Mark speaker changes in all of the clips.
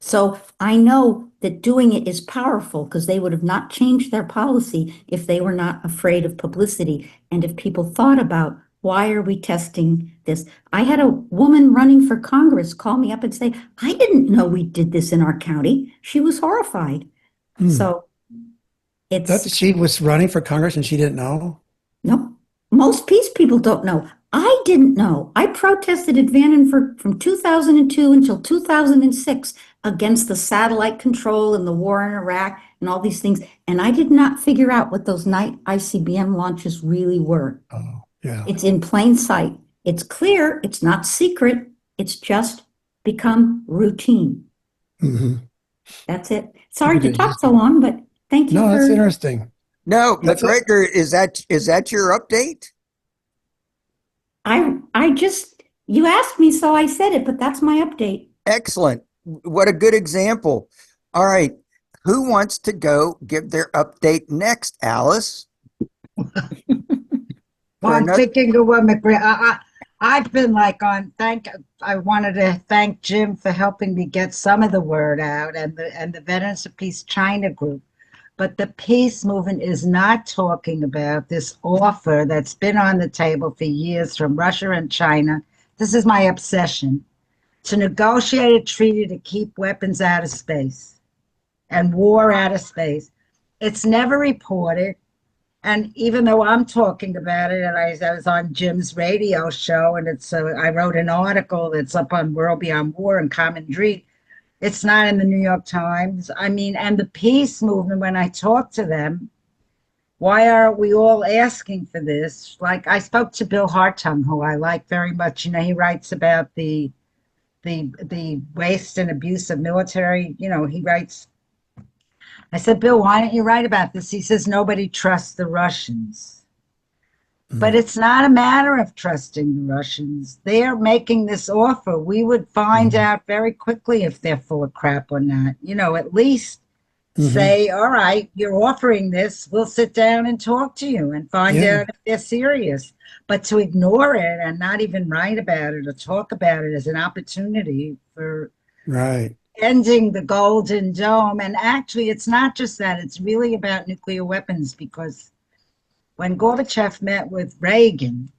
Speaker 1: So I know that doing it is powerful because they would have not changed their policy if they were not afraid of publicity. And if people thought about why are we testing this? I had a woman running for Congress call me up and say, I didn't know we did this in our county. She was horrified.
Speaker 2: Hmm.
Speaker 1: So
Speaker 2: That
Speaker 1: it's
Speaker 2: she was running for Congress and she didn't know?
Speaker 1: no, most peace people don't know. I didn't know. I protested at Vandenberg from 2002 until 2006 against the satellite control and the war in Iraq and all these things. And I did not figure out what those night ICBM launches really were.
Speaker 2: Oh, yeah.
Speaker 1: It's in plain sight. It's clear. It's not secret. It's just become routine.
Speaker 2: Hmm.
Speaker 1: That's it. Sorry
Speaker 2: It
Speaker 1: to
Speaker 2: is.
Speaker 1: talk so long, but thank you
Speaker 2: No, that's
Speaker 1: for.
Speaker 2: interesting.
Speaker 3: No,
Speaker 2: That's it.
Speaker 3: MacGregor, is that your update?
Speaker 1: I just you asked me, so I said it, but that's my update.
Speaker 3: Excellent. What a good example. All right. Who wants to go give their update next, Alice?
Speaker 4: Well,
Speaker 3: For
Speaker 4: I'm
Speaker 3: another,
Speaker 4: thinking of what McGregor. I've been like on thank. I wanted to thank Jim for helping me get some of the word out, and the Veterans of Peace China group. But the peace movement is not talking about this offer that's been on the table for years from Russia and China. This is my obsession to negotiate a treaty to keep weapons out of space and war out of space. It's never reported. And even though I'm talking about it, and I was on Jim's radio show, and I wrote an article that's up on World Beyond War and Common Dream. It's not in the New York Times. I mean, and the peace movement, when I talk to them, why aren't we all asking for this? Like I spoke to Bill Hartung, who I like very much. He writes about the waste and abuse of military. He writes. I said, Bill, why don't you write about this? He says nobody trusts the Russians. But
Speaker 2: Mm.
Speaker 4: it's not a matter of trusting the Russians. They're making this offer. We would find
Speaker 2: Mhm.
Speaker 4: out very quickly if they're full of crap or not. At least
Speaker 2: Mhm.
Speaker 4: say, all right, you're offering this. We'll sit down and talk to you and find
Speaker 2: Yeah,
Speaker 4: out if they're serious. But to ignore it and not even write about it or talk about it as an opportunity for
Speaker 2: right.
Speaker 4: ending the Golden Dome. And actually, it's not just that, it's really about nuclear weapons because when Gorbachev met with Reagan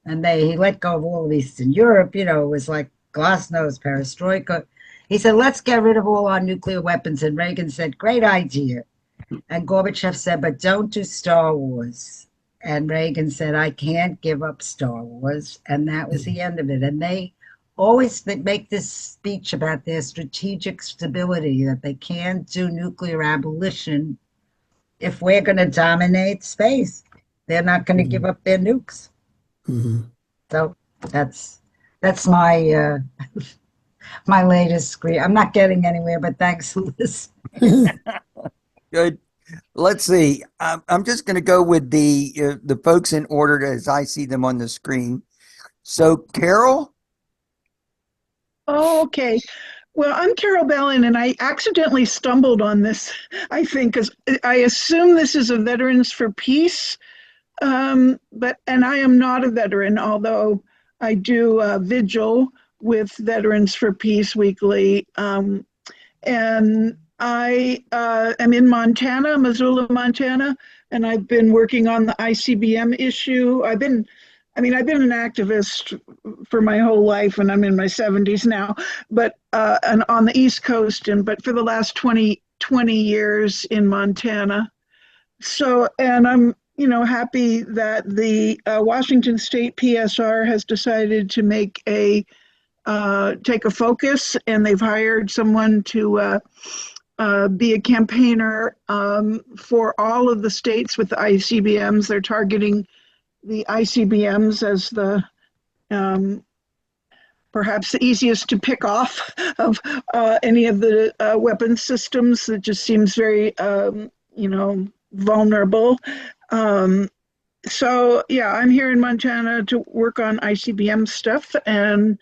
Speaker 4: and he let go of all of Eastern Europe, it was like glasnost, perestroika. He said, let's get rid of all our nuclear weapons. And Reagan said, great idea. And Gorbachev said, but don't do Star Wars. And Reagan said, I can't give up Star Wars. And that was the end of it. And they always make this speech about their strategic stability, that they can't do nuclear abolition if we're going to dominate space. They're not going to give
Speaker 2: Mhm.
Speaker 4: up their nukes.
Speaker 2: Mhm.
Speaker 4: So that's my latest screen. I'm not getting anywhere, but thanks for this.
Speaker 3: good. Let's see. I'm just going to go with the folks in order as I see them on the screen. So, Carol,
Speaker 5: Oh, okay. Well, I'm Carol Bellin, and I accidentally stumbled on this, I think, because I assume this is a Veterans for Peace, and I am not a veteran, although I do vigil with Veterans for Peace weekly. And I am in Montana, Missoula, Montana, and I've been working on the ICBM issue. I've been an activist for my whole life, and I'm in my 70s now, but and on the East Coast, but for the last 20 years in Montana. So, and I'm happy that the Washington State PSR has decided to take a focus, and they've hired someone to be a campaigner for all of the states with the ICBMs. They're targeting the ICBMs as the perhaps the easiest to pick off of any of the weapon systems. It just seems very, vulnerable. Um, so yeah, I'm here in Montana to work on ICBM stuff, and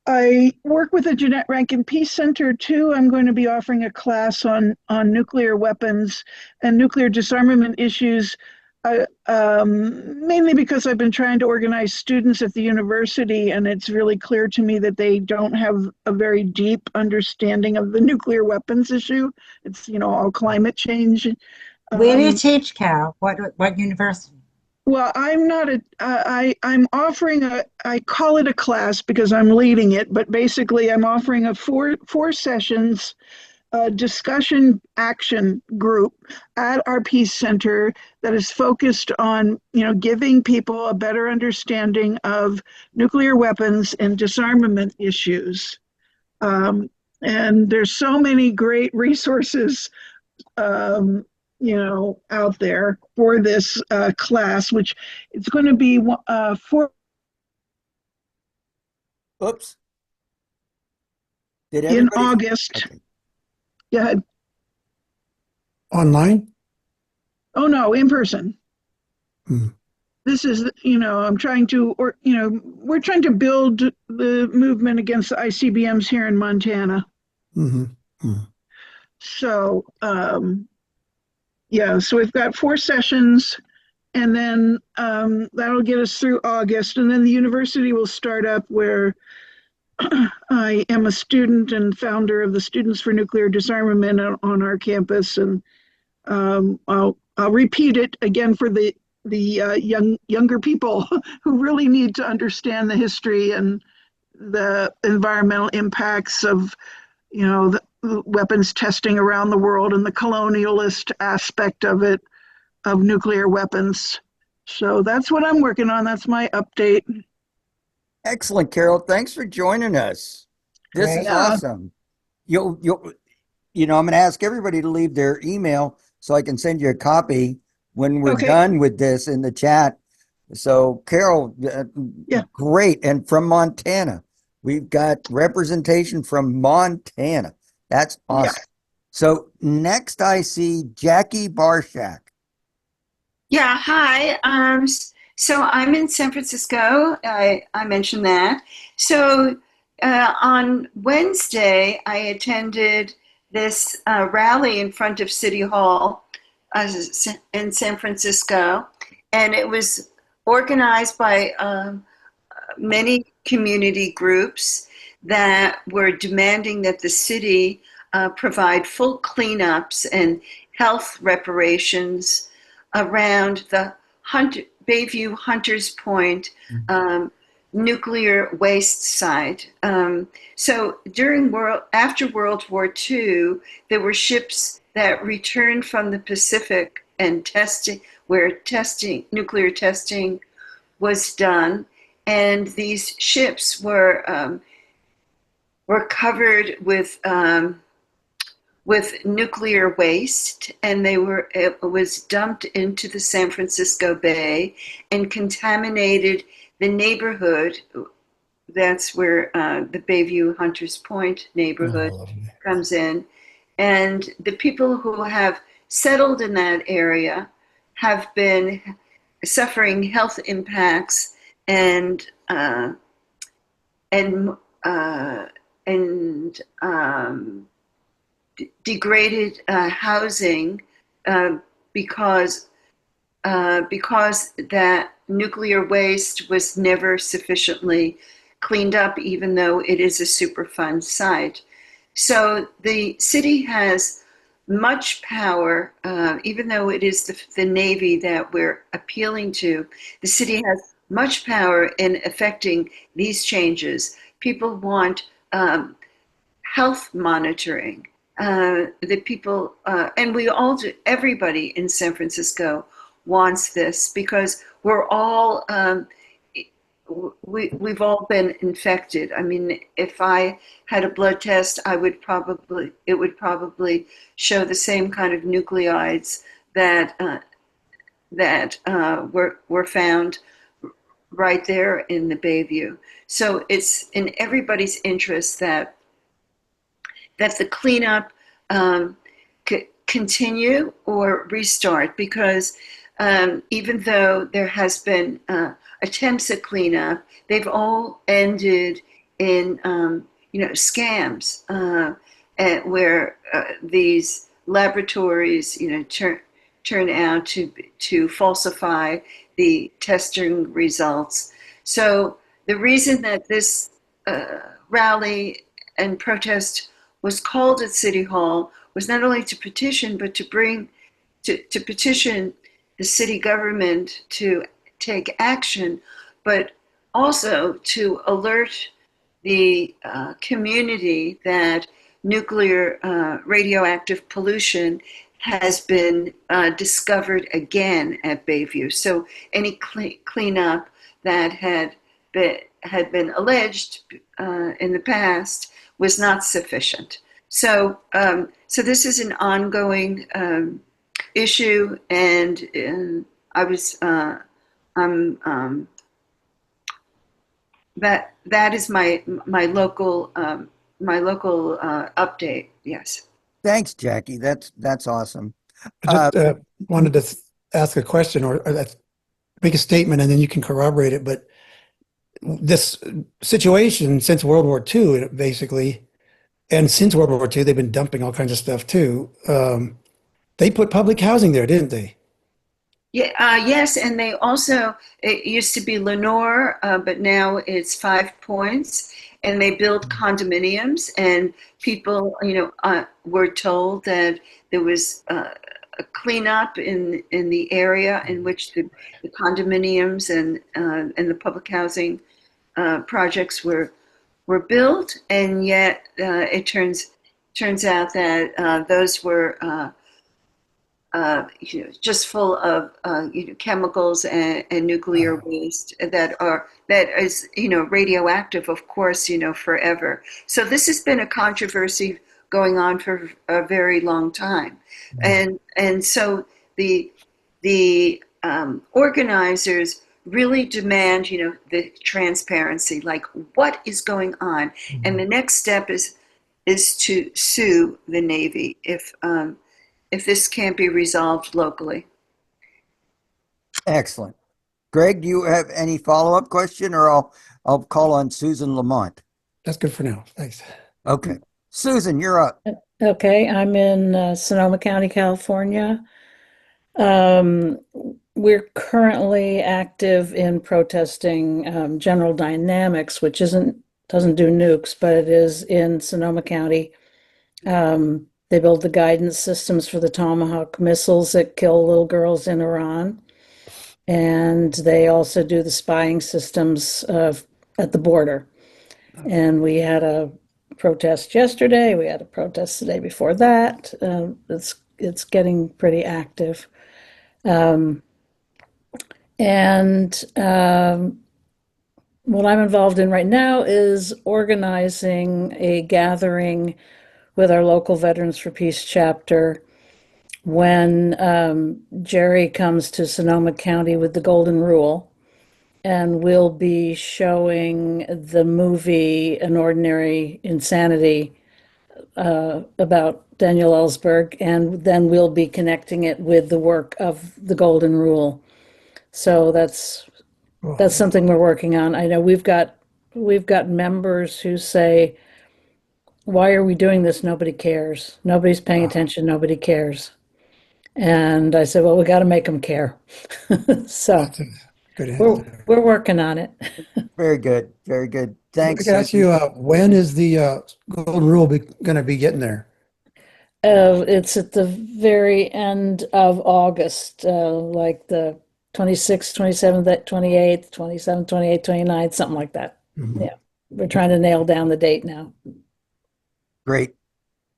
Speaker 5: I work with the Jeanette Rankin Peace Center too. I'm going to be offering a class on nuclear weapons and nuclear disarmament issues mainly because I've been trying to organize students at the university, and it's really clear to me that they don't have a very deep understanding of the nuclear weapons issue. It's, all climate change.
Speaker 4: Where do you
Speaker 5: Um,
Speaker 4: teach, Carol? What university?
Speaker 5: well, I'm not I'm offering I call it a class because I'm leading it, but basically I'm offering a four sessions discussion action group at our Peace Center that is focused on, giving people a better understanding of nuclear weapons and disarmament issues. Um, and there's so many great resources, out there for this class, which it's going to be for
Speaker 3: Oops. Did
Speaker 5: in
Speaker 3: everybody?
Speaker 5: August.
Speaker 3: Okay.
Speaker 5: Yeah.
Speaker 2: Online?
Speaker 5: Oh no, in person.
Speaker 2: Hmm.
Speaker 5: This is, I'm trying to, we're trying to build the movement against the ICBMs here in Montana.
Speaker 2: Hmm. Hmm.
Speaker 5: So, yeah, so we've got four sessions, and then that'll get us through August. And then the university will start up where I am a student and founder of the Students for Nuclear Disarmament on our campus. And I'll repeat it again for the younger people who really need to understand the history and the environmental impacts of the weapons testing around the world and the colonialist aspect of it, of nuclear weapons. So that's what I'm working on. That's my update.
Speaker 3: Excellent, Carol. Thanks for joining us. This
Speaker 4: Great.
Speaker 3: is
Speaker 5: Yeah.
Speaker 3: awesome. I'm going to ask everybody to leave their email so I can send you a copy when we're
Speaker 5: Okay.
Speaker 3: done with this in the chat. So, Carol,
Speaker 5: Yeah.
Speaker 3: great. And from Montana, we've got representation from Montana. That's awesome.
Speaker 5: Yeah.
Speaker 3: So next I see Jackie Barshak.
Speaker 6: Yeah, hi. So I'm in San Francisco. I mentioned that. So on Wednesday, I attended this rally in front of City Hall in San Francisco, and it was organized by many community groups that were demanding that the city provide full cleanups and health reparations around the Bayview Hunters Point nuclear waste site. So after World War II, there were ships that returned from the Pacific and where nuclear testing was done, and these ships were covered with nuclear waste, and it was dumped into the San Francisco Bay and contaminated the neighborhood. That's where the Bayview Hunters Point neighborhood comes in. And the people who have settled in that area have been suffering health impacts and degraded housing because that nuclear waste was never sufficiently cleaned up, even though it is a Superfund site. So the city has much power, even though it is the Navy that we're appealing to. The city has much power in affecting these changes. People want health monitoring. The people, and we all do, everybody in San Francisco wants this because we're all, we've all been infected. I mean, if I had a blood test, it would probably show the same kind of nucleides that were found right there in the Bayview. So it's in everybody's interest that the cleanup continue or restart, because even though there has been attempts at cleanup, they've all ended in scams where these laboratories turn out to falsify the testing results. So the reason that this rally and protest was called at City Hall was not only to petition, but to petition the city government to take action, but also to alert the community that nuclear radioactive pollution has been discovered again at Bayview. So any cleanup that had been alleged in the past was not sufficient. So this is an ongoing issue, and I was that is my local update. Yes.
Speaker 3: Thanks, Jackie. That's awesome.
Speaker 2: I just wanted to ask a question or make a statement, and then you can corroborate it. But this situation since World War II, basically, and since World War II, they've been dumping all kinds of stuff too. They put public housing there, didn't they?
Speaker 6: Yeah, yes, and they also, it used to be Lenore, but now it's 5 Points, and they built condominiums, and people, were told that there was a cleanup in the area in which the condominiums and the public housing projects were built, and yet it turns out that those were just full of chemicals and nuclear waste that is radioactive, of course, forever. So this has been a controversy going on for a very long time, and so the organizers really demand the transparency, like what is going on, and the next step is to sue the Navy if this can't be resolved locally.
Speaker 3: Excellent. Greg, do you have any follow-up question, or I'll call on Susan Lamont?
Speaker 2: That's good for now. Thanks.
Speaker 3: Okay. Susan, you're up.
Speaker 7: Okay, I'm in Sonoma County, California. We're currently active in protesting General Dynamics, which doesn't do nukes, but it is in Sonoma County. They build the guidance systems for the Tomahawk missiles that kill little girls in Iran. And they also do the spying systems at the border. And we had a protest yesterday. We had a protest the day before that. It's getting pretty active. What I'm involved in right now is organizing a gathering with our local Veterans for Peace chapter when Jerry comes to Sonoma County with the Golden Rule, and we'll be showing the movie An Ordinary Insanity about Daniel Ellsberg, and then we'll be connecting it with the work of the Golden Rule. So that's something we're working on. I know we've got members who say, why are we doing this? Nobody cares. Nobody's paying attention. Nobody cares. And I said, well, we got to make them care. So
Speaker 2: That's a good answer.
Speaker 7: we're working on it.
Speaker 3: Very good. Very good. Thanks.
Speaker 2: I can ask you, when is the Golden Rule going to be getting there?
Speaker 7: It's at the very end of August, like the 26th, 27th, 28th, 27th, 28th, 29th, something like that.
Speaker 2: Mhm.
Speaker 7: Yeah. We're trying to nail down the date now.
Speaker 3: Great.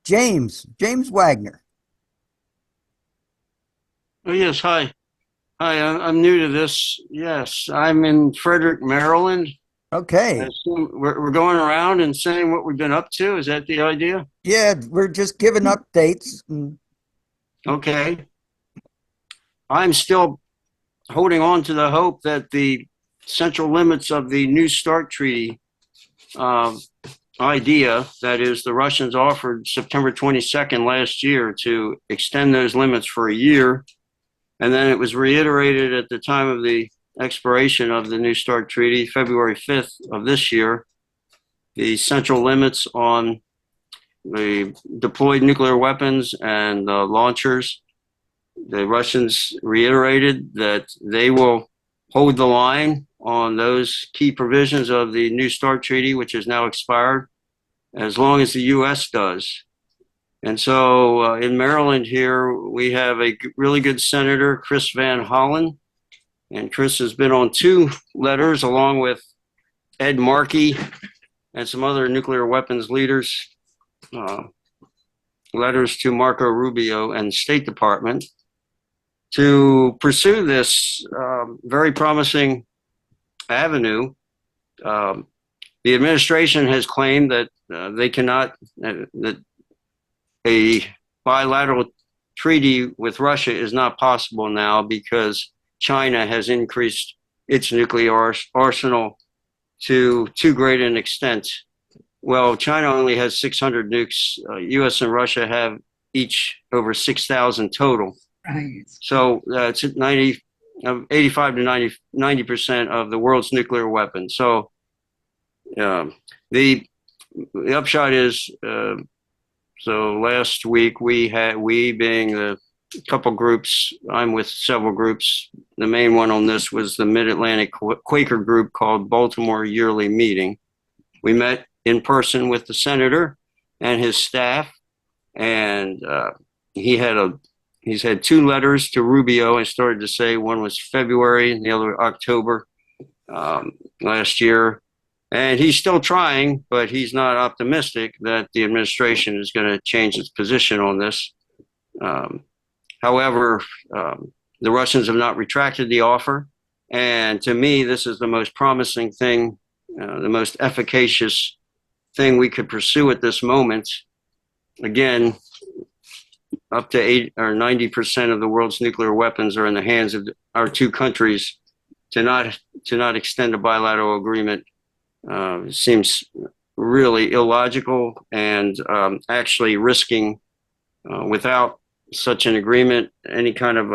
Speaker 3: James Wagner.
Speaker 8: Oh, yes. Hi. I'm new to this. Yes, I'm in Frederick, Maryland. I
Speaker 3: Okay.
Speaker 8: assume we're going around and saying what we've been up to. Is that the idea?
Speaker 3: Yeah, we're just giving updates.
Speaker 8: Okay. I'm still holding on to the hope that the central limits of the New START Treaty idea, that is, the Russians offered September 22nd last year to extend those limits for a year. And then it was reiterated at the time of the expiration of the New START Treaty, February 5th of this year. The central limits on the deployed nuclear weapons and launchers The Russians reiterated that they will hold the line on those key provisions of the New START treaty, which is now expired, as long as the U.S. does. And so in Maryland here, we have a really good senator, Chris Van Hollen. And Chris has been on 2 letters along with Ed Markey and some other nuclear weapons leaders, letters to Marco Rubio and State Department to pursue this very promising avenue. The administration has claimed that they cannot, that a bilateral treaty with Russia is not possible now because China has increased its nuclear arsenal to too great an extent. Well, China only has 600 nukes. U.S. and Russia have each over 6,000 total.
Speaker 4: Right.
Speaker 8: So it's 85 to 90% of the world's nuclear weapons. So the upshot is, so last week we being the couple groups, I'm with several groups. The main one on this was the Mid-Atlantic Quaker group called Baltimore Yearly Meeting. We met in person with the senator and his staff, and he's had 2 letters to Rubio. I started to say one was February and the other October last year. And he's still trying, but he's not optimistic that the administration is going to change its position on this. However, the Russians have not retracted the offer. And to me, this is the most promising thing, the most efficacious thing we could pursue at this moment. Again, up to 80 or 90% of the world's nuclear weapons are in the hands of our 2 countries. To not extend a bilateral agreement seems really illogical, and actually risking without such an agreement, any kind of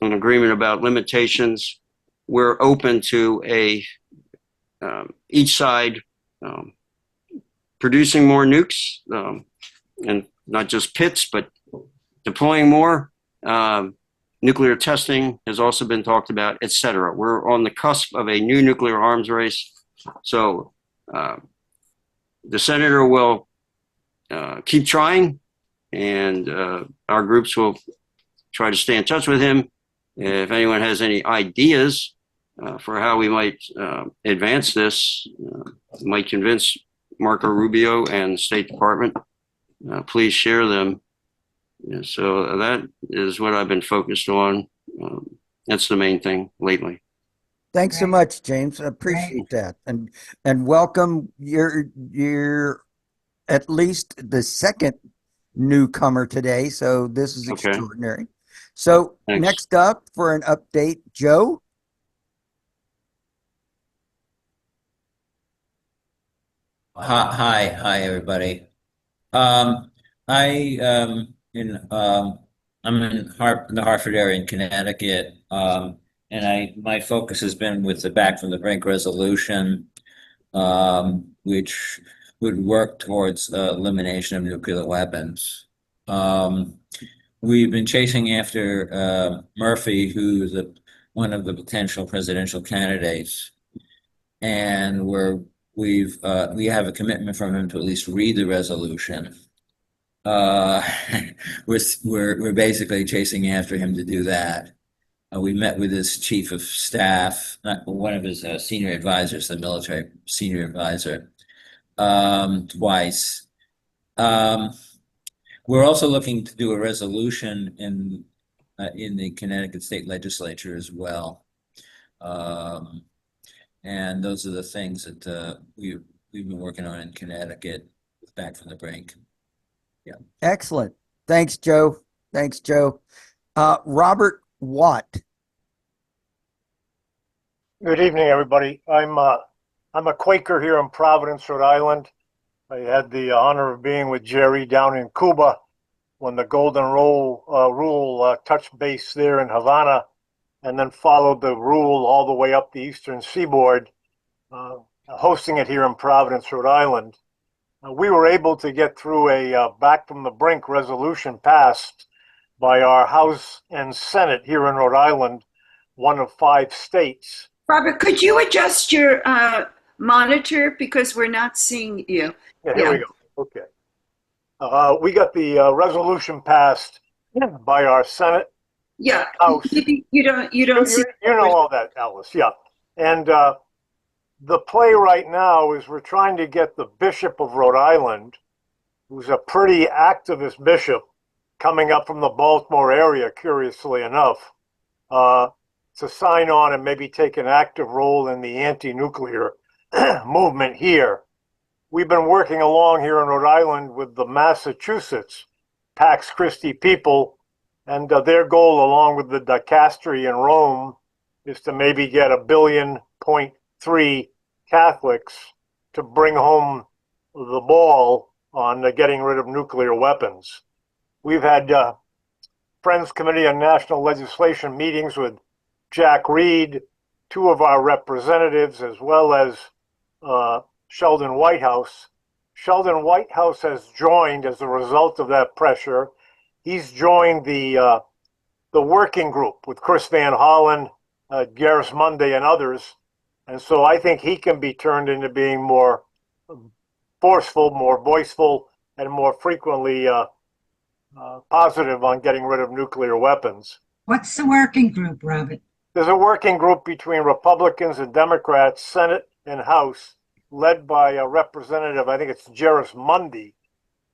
Speaker 8: an agreement about limitations. We're open to each side producing more nukes, and not just pits, but deploying more. Nuclear testing has also been talked about, etc. We're on the cusp of a new nuclear arms race. So the senator will keep trying, and our groups will try to stay in touch with him. If anyone has any ideas for how we might advance this, might convince Marco Rubio and the State Department, please share them. So that is what I've been focused on. That's the main thing lately.
Speaker 3: Thanks so much, James. I appreciate that. And welcome. You're at least the second newcomer today, so this is
Speaker 8: Okay.
Speaker 3: extraordinary. So
Speaker 8: Thanks.
Speaker 3: next up for an update, Joe.
Speaker 9: Hi, everybody. I'm in the Hartford area in Connecticut, and my focus has been with the Back from the Brink resolution, which would work towards elimination of nuclear weapons. We've been chasing after Murphy, who's one of the potential presidential candidates, and we have a commitment from him to at least read the resolution. We're basically chasing after him to do that. We met with his chief of staff, one of his senior advisors, the military senior advisor, twice. We're also looking to do a resolution in the Connecticut State Legislature as well. And those are the things that we've been working on in Connecticut, Back from the Brink. Yeah.
Speaker 3: Excellent. Thanks, Joe. Thanks, Joe. Robert Watt.
Speaker 10: Good evening, everybody. I'm a Quaker here in Providence, Rhode Island. I had the honor of being with Jerry down in Cuba when the Golden Rule touched base there in Havana, and then followed the rule all the way up the eastern seaboard, hosting it here in Providence, Rhode Island. We were able to get through a Back from the Brink resolution passed by our House and Senate here in Rhode Island, one of 5 states.
Speaker 6: Robert, could you adjust your monitor because we're not seeing you?
Speaker 10: Yeah, here we go. Okay. We got the resolution passed by our Senate.
Speaker 6: Yeah.
Speaker 10: House.
Speaker 6: You don't see.
Speaker 10: You know all that, Alice. Yeah. And the play right now is we're trying to get the Bishop of Rhode Island, who's a pretty activist bishop coming up from the Baltimore area, curiously enough, to sign on and maybe take an active role in the anti-nuclear movement here. We've been working along here in Rhode Island with the Massachusetts Pax Christi people, and their goal, along with the dicastery in Rome, is to maybe get 1.3 billion Catholics to bring home the ball on getting rid of nuclear weapons. We've had Friends Committee on National Legislation meetings with Jack Reed, 2 of our representatives, as well as Sheldon Whitehouse. Sheldon Whitehouse has joined as a result of that pressure. He's joined the working group with Chris Van Hollen, Garris Monday, and others. And so I think he can be turned into being more forceful, more voiceful, and more frequently positive on getting rid of nuclear weapons.
Speaker 4: What's the working group, Robert?
Speaker 10: There's a working group between Republicans and Democrats, Senate and House, led by a representative, I think it's Garris Monday,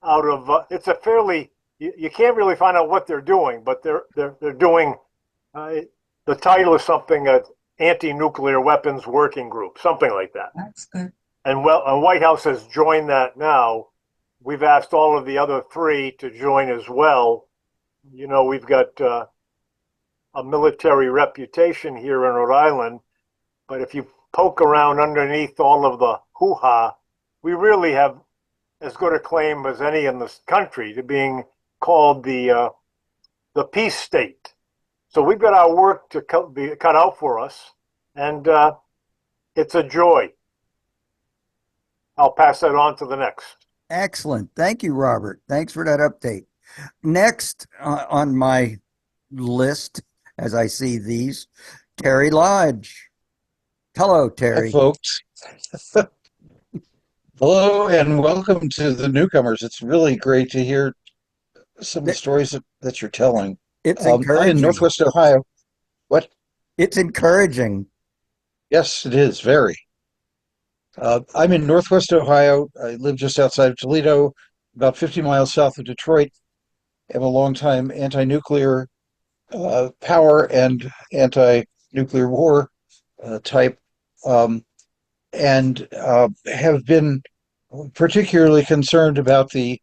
Speaker 10: out of, it's a fairly, you can't really find out what they're doing, but they're doing, the title is something, anti-nuclear weapons working group, something like that.
Speaker 4: That's good.
Speaker 10: And White House has joined that now. We've asked all of the other 3 to join as well. You know, we've got a military reputation here in Rhode Island, but if you poke around underneath all of the hoo-ha, we really have as good a claim as any in this country to being called the peace state. So we've got our work to be cut out for us, and it's a joy. I'll pass that on to the next.
Speaker 3: Excellent. Thank you, Robert. Thanks for that update. Next on my list, as I see these, Terry Lodge. Hello, Terry.
Speaker 11: Hi, folks. Hello, and welcome to the newcomers. It's really great to hear some of the stories that you're telling.
Speaker 3: It's
Speaker 11: I'm
Speaker 3: encouraging.
Speaker 11: in Northwest Ohio. What?
Speaker 3: It's encouraging.
Speaker 11: Yes, it is, very. I'm in Northwest Ohio. I live just outside of Toledo, about 50 miles south of Detroit. I'm a longtime anti-nuclear power and anti-nuclear war type, and have been particularly concerned about the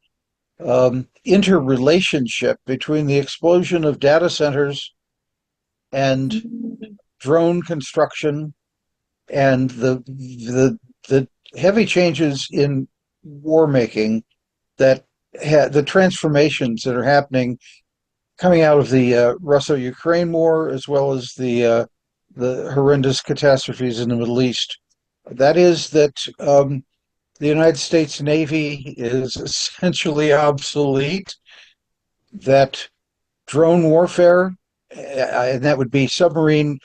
Speaker 11: interrelationship between the explosion of data centers and drone construction and the heavy changes in war making that the transformations that are happening coming out of the Russo-Ukraine war, as well as the horrendous catastrophes in the Middle East. That is that the United States Navy is essentially obsolete, that drone warfare, and that would be submarine,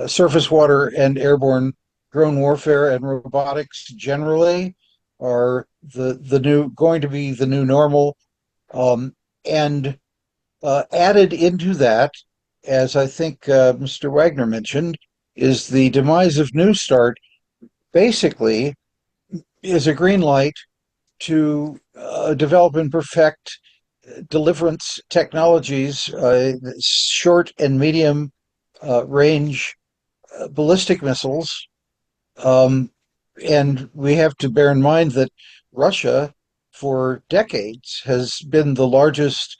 Speaker 11: surface water, and airborne drone warfare and robotics generally, are going to be the new normal, and added into that, as I think Mr. Wagner mentioned, is the demise of New START. Basically, is a green light to develop and perfect deliverance technologies, short and medium range ballistic missiles. And we have to bear in mind that Russia, for decades, has been the largest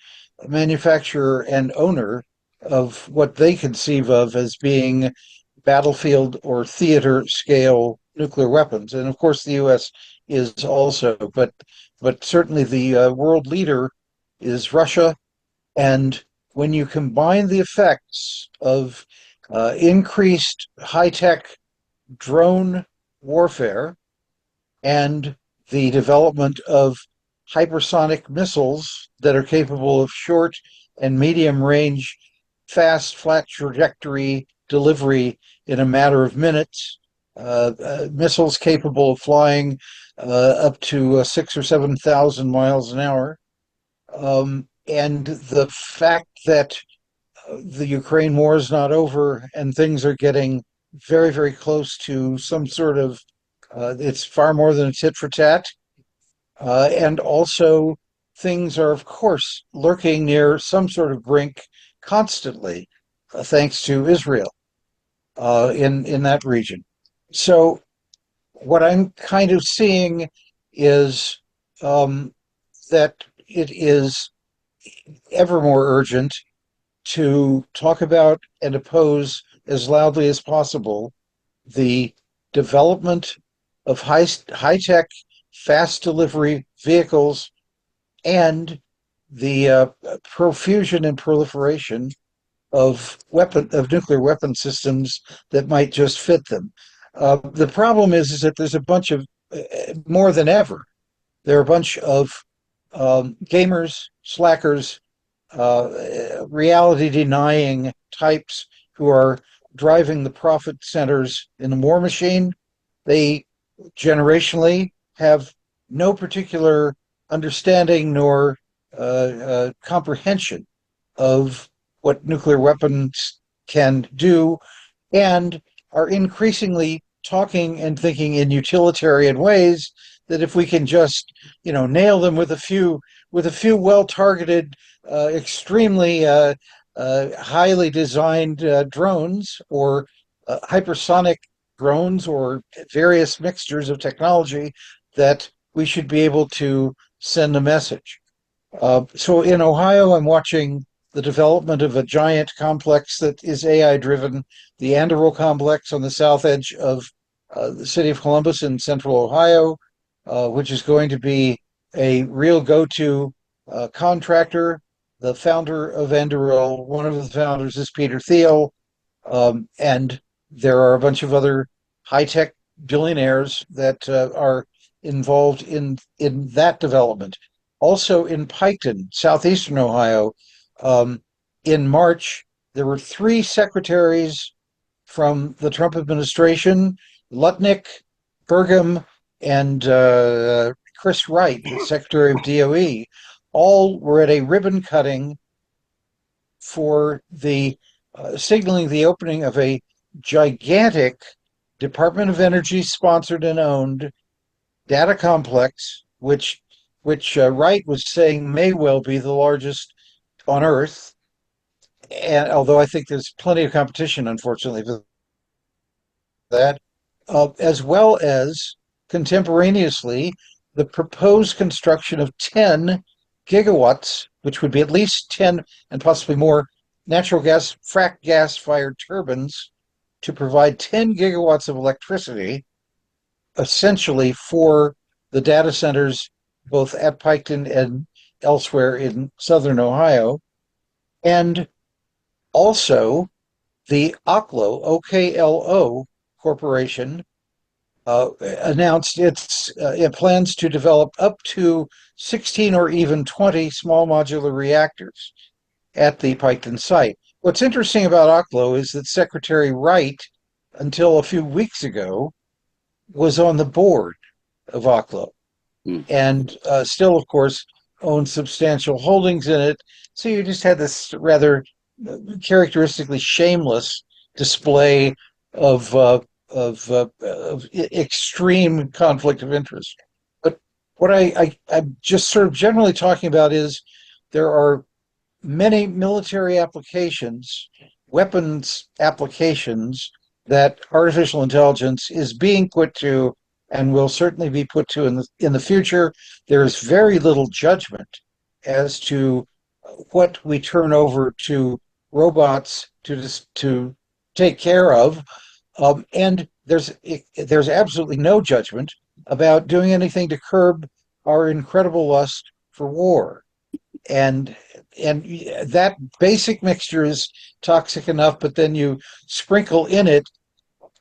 Speaker 11: manufacturer and owner of what they conceive of as being battlefield or theater scale nuclear weapons. And of course, the U.S. is also, but certainly the world leader is Russia. And when you combine the effects of increased high-tech drone warfare and the development of hypersonic missiles that are capable of short and medium range fast, flat trajectory delivery in a matter of minutes, missiles capable of flying up to 6,000 or 7,000 miles an hour. And the fact that the Ukraine war is not over and things are getting very, very close to some sort of, it's far more than a tit for tat. And also, things are, of course, lurking near some sort of brink constantly, thanks to Israel in that region. So, what I'm kind of seeing is that it is ever more urgent to talk about and oppose as loudly as possible the development of high-tech fast delivery vehicles and the profusion and proliferation of nuclear weapon systems that might just fit them. The problem is that there's a bunch of more than ever. There are a bunch of gamers, slackers, reality denying types who are driving the profit centers in the war machine. They generationally have no particular understanding nor comprehension of what nuclear weapons can do, and are increasingly talking and thinking in utilitarian ways that if we can just, nail them with a few well-targeted, extremely highly designed drones or hypersonic drones or various mixtures of technology, that we should be able to send a message. So in Ohio, I'm watching the development of a giant complex that is AI driven, the Anderle complex on the south edge of the city of Columbus in central Ohio, which is going to be a real go-to contractor. The founder of Anderle, one of the founders, is Peter Thiel, and there are a bunch of other high-tech billionaires that are involved in that development. Also in Piketon, southeastern Ohio, in March, there were 3 secretaries from the Trump administration, Lutnick, Burgum, and Chris Wright, the Secretary of DOE, all were at a ribbon cutting for the signaling the opening of a gigantic Department of Energy sponsored and owned data complex, which Wright was saying may well be the largest on Earth. And although I think there's plenty of competition, unfortunately, for that, as well as contemporaneously the proposed construction of 10 gigawatts, which would be at least 10 and possibly more natural gas, frac gas fired turbines to provide 10 gigawatts of electricity, essentially for the data centers both at Piketon and elsewhere in southern Ohio. And also the OKLO Corporation announced it plans to develop up to 16 or even 20 small modular reactors at the Piketon site. What's interesting about Oklo is that Secretary Wright, until a few weeks ago, was on the board of Oklo, and still, of course, owns substantial holdings in it. So you just had this rather characteristically shameless display of extreme conflict of interest. But what I'm just sort of generally talking about is there are many military applications, weapons applications, that artificial intelligence is being put to and will certainly be put to in the future. There is very little judgment as to what we turn over to robots to take care of, and there's absolutely no judgment about doing anything to curb our incredible lust for war, and that basic mixture is toxic enough. But then you sprinkle in it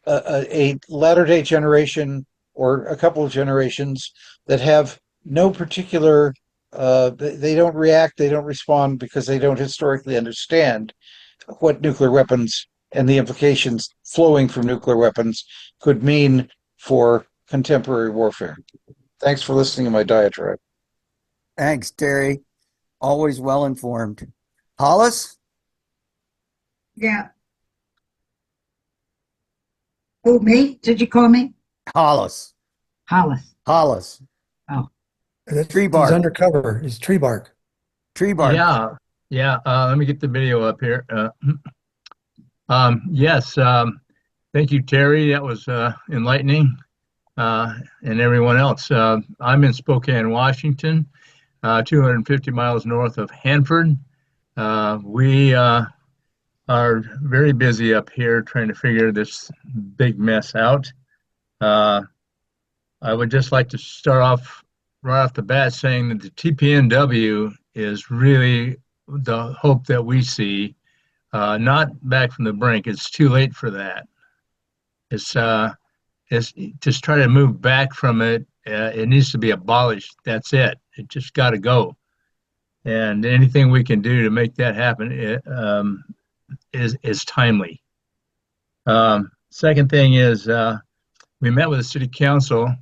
Speaker 11: a latter-day generation or a couple of generations that have no particular they don't react, they don't respond because they don't historically understand what nuclear weapons and the implications flowing from nuclear weapons could mean for contemporary warfare. Thanks for listening to my diatribe.
Speaker 3: Thanks, Terry. Always well informed. Hollis?
Speaker 4: Yeah. Who, me? Did you call me?
Speaker 3: Hollis.
Speaker 4: Hollis.
Speaker 3: Hollis. Tree
Speaker 2: He's
Speaker 3: bark.
Speaker 2: undercover. He's tree bark.
Speaker 3: Tree bark.
Speaker 12: Yeah. Let me get the video up here. Yes. Thank you, Terry. That was enlightening, and everyone else. I'm in Spokane, Washington, 250 miles north of Hanford. We are very busy up here trying to figure this big mess out. I would just like to start off right off the bat saying that the TPNW is really the hope that we see, not back from the brink. It's too late for that. It's just try to move back from it. It needs to be abolished. That's it. It just got to go. And anything we can do to make that happen is timely. Second thing is we met with the city council,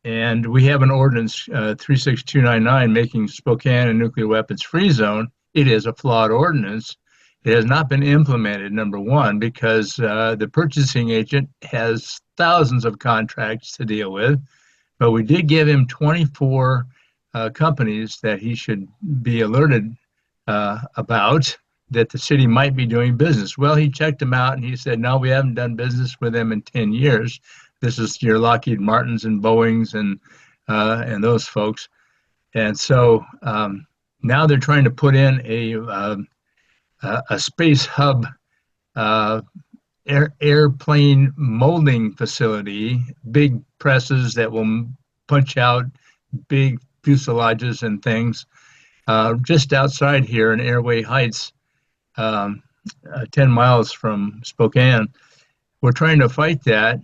Speaker 12: and we have an ordinance 36299 making Spokane a nuclear weapons free zone. It is a flawed ordinance. It has not been implemented, number one, because the purchasing agent has thousands of contracts to deal with, but we did give him 24 companies that he should be alerted about that the city might be doing business. Well, he checked them out and he said, no, we haven't done business with them in 10 years. This is your Lockheed Martins and Boeings and those folks. And so now they're trying to put in a space hub airplane molding facility, big presses that will punch out big fuselages and things just outside here in Airway Heights, 10 miles from Spokane. We're trying to fight that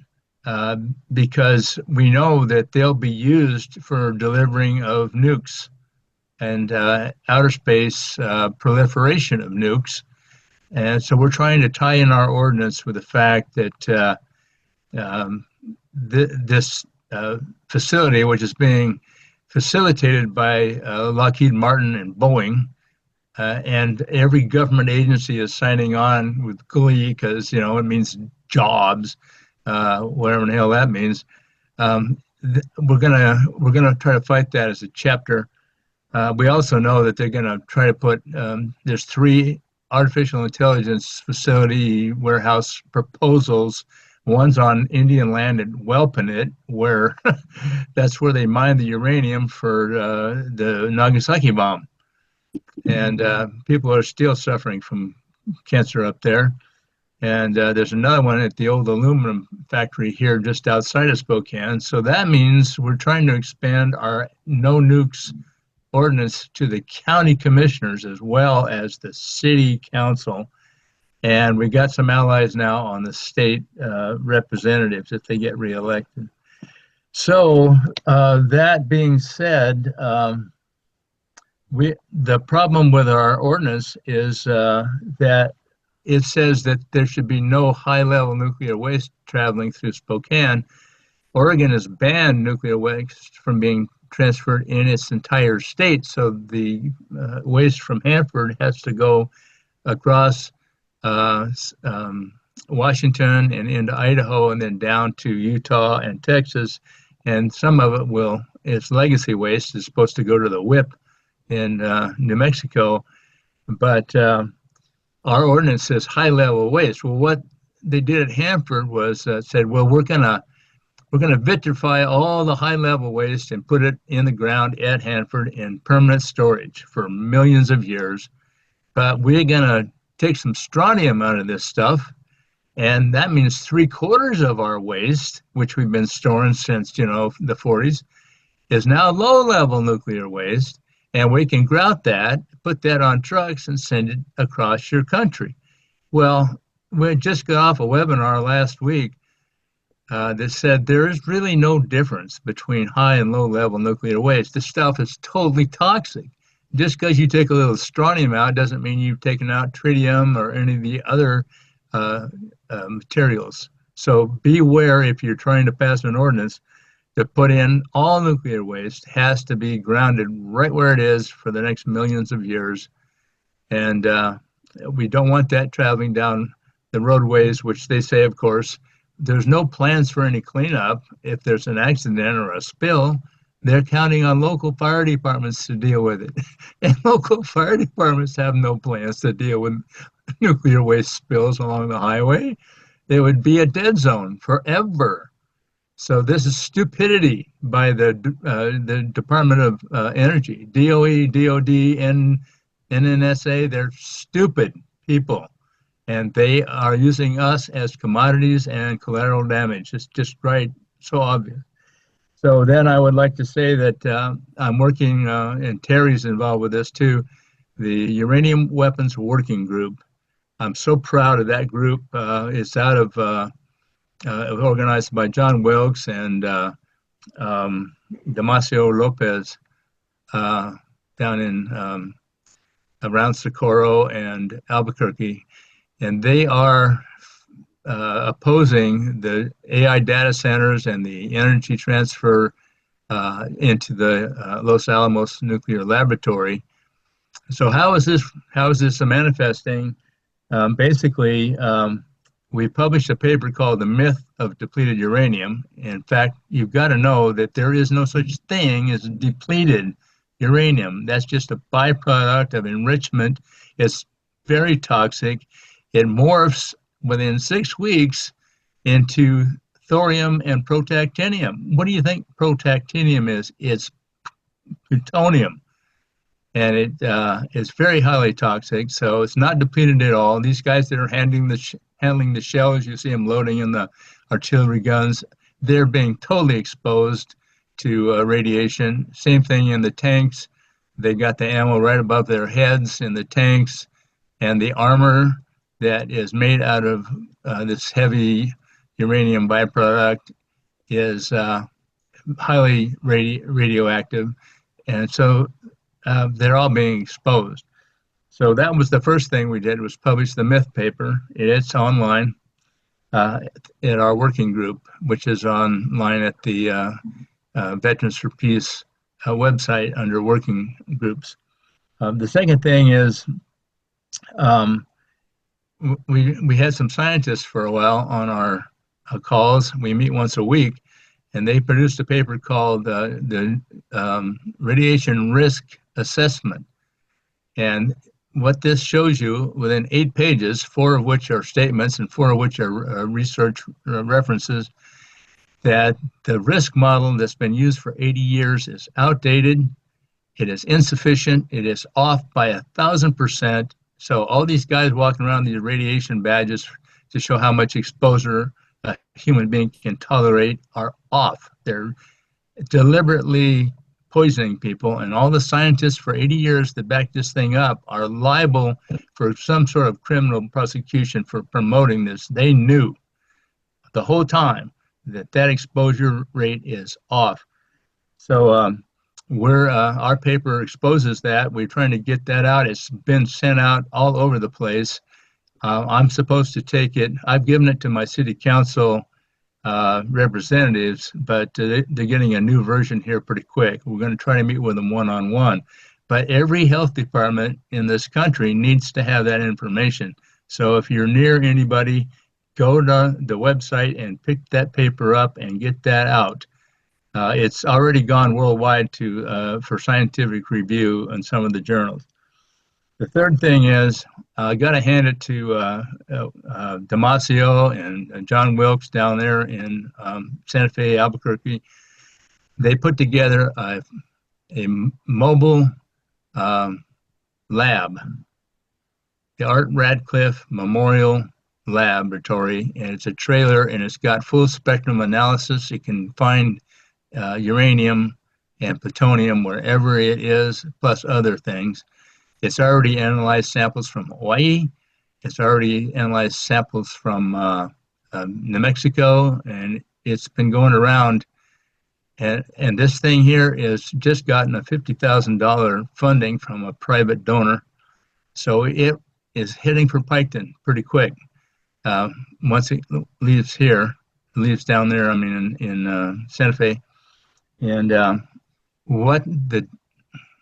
Speaker 12: because we know that they'll be used for delivering of nukes and outer space proliferation of nukes. And so we're trying to tie in our ordinance with the fact that this facility, which is being facilitated by Lockheed Martin and Boeing, and every government agency is signing on with glee because, it means jobs, whatever the hell that means. We're gonna try to fight that as a chapter. We also know that they're going to try to put, there's 3 artificial intelligence facility warehouse proposals. One's on Indian land at Welpinit, where that's where they mine the uranium for the Nagasaki bomb. And people are still suffering from cancer up there. And there's another one at the old aluminum factory here just outside of Spokane. So that means we're trying to expand our no nukes ordinance to the county commissioners as well as the city council. And we got some allies now on the state representatives if they get reelected. So that being said, the problem with our ordinance is that it says that there should be no high-level nuclear waste traveling through Spokane. Oregon has banned nuclear waste from being transferred in its entire state, so the waste from Hanford has to go across Washington and into Idaho and then down to Utah and Texas, and some of it its legacy waste is supposed to go to the WIP in New Mexico, but our ordinance says high-level waste. Well, what they did at Hanford was said, well, we're gonna vitrify all the high-level waste and put it in the ground at Hanford in permanent storage for millions of years. But we're gonna take some strontium out of this stuff, and that means 3/4 of our waste, which we've been storing since the 40s, is now low-level nuclear waste, and we can grout that, put that on trucks, and send it across your country. Well, we just got off a webinar last week that said there is really no difference between high and low level nuclear waste. This stuff is totally toxic. Just because you take a little strontium out doesn't mean you've taken out tritium or any of the other materials. So beware if you're trying to pass an ordinance to put in all nuclear waste has to be grounded right where it is for the next millions of years. And we don't want that traveling down the roadways, which they say, of course, there's no plans for any cleanup. If there's an accident or a spill, they're counting on local fire departments to deal with it. And local fire departments have no plans to deal with nuclear waste spills along the highway. They would be a dead zone forever. So this is stupidity by the Department of Energy, DOE, DOD, and NNSA. They're stupid people, and they are using us as commodities and collateral damage. It's just right, so obvious. So then I would like to say that I'm working, and Terry's involved with this too, the Uranium Weapons Working Group. I'm so proud of that group. It's out of organized by John Wilkes and Damasio Lopez down in around Socorro and Albuquerque. And they are opposing the AI data centers and the energy transfer into the Los Alamos Nuclear Laboratory. So how is this manifesting? Basically, we published a paper called The Myth of Depleted Uranium. In fact, you've got to know that there is no such thing as depleted uranium. That's just a byproduct of enrichment. It's very toxic. It morphs within 6 weeks into thorium and protactinium. What do you think protactinium is? It's plutonium. And it is very highly toxic, so it's not depleted at all. These guys that are handling the shells, you see them loading in the artillery guns, they're being totally exposed to radiation. Same thing in the tanks. They got the ammo right above their heads in the tanks, and the armor that is made out of this heavy uranium byproduct is highly radioactive, and so they're all being exposed. So that was the first thing we did, was publish the myth paper. It's online at our working group, which is online at the Veterans for Peace website under working groups. The second thing is we had some scientists for a while on our calls. We meet once a week, and they produced a paper called the Radiation Risk Assessment. And what this shows you within 8 pages, 4 of which are statements and 4 of which are research references, that the risk model that's been used for 80 years is outdated, it is insufficient, it is off by 1,000%. So all these guys walking around these radiation badges to show how much exposure a human being can tolerate are off. They're deliberately poisoning people, and all the scientists for 80 years that backed this thing up are liable for some sort of criminal prosecution for promoting this. They knew the whole time that exposure rate is off. So our paper exposes that. We're trying to get that out. It's been sent out all over the place. I'm supposed to take it. I've given it to my city council representatives, but they're getting a new version here pretty quick. We're going to try to meet with them one-on-one. But every health department in this country needs to have that information. So if you're near anybody, go to the website and pick that paper up and get that out. It's already gone worldwide for scientific review in some of the journals. The third thing is, I got to hand it to Damasio and John Wilkes down there in Santa Fe, Albuquerque. They put together a mobile lab, the Art Radcliffe Memorial Laboratory, and it's a trailer, and it's got full spectrum analysis. It can find uranium and plutonium wherever it is, plus other things. It's already analyzed samples from Hawaii. It's already analyzed samples from New Mexico, and it's been going around, and this thing here is just gotten a $50,000 funding from a private donor, so it is heading for Piketon pretty quick. Once it leaves here, leaves down there, I mean, in Santa Fe. And what the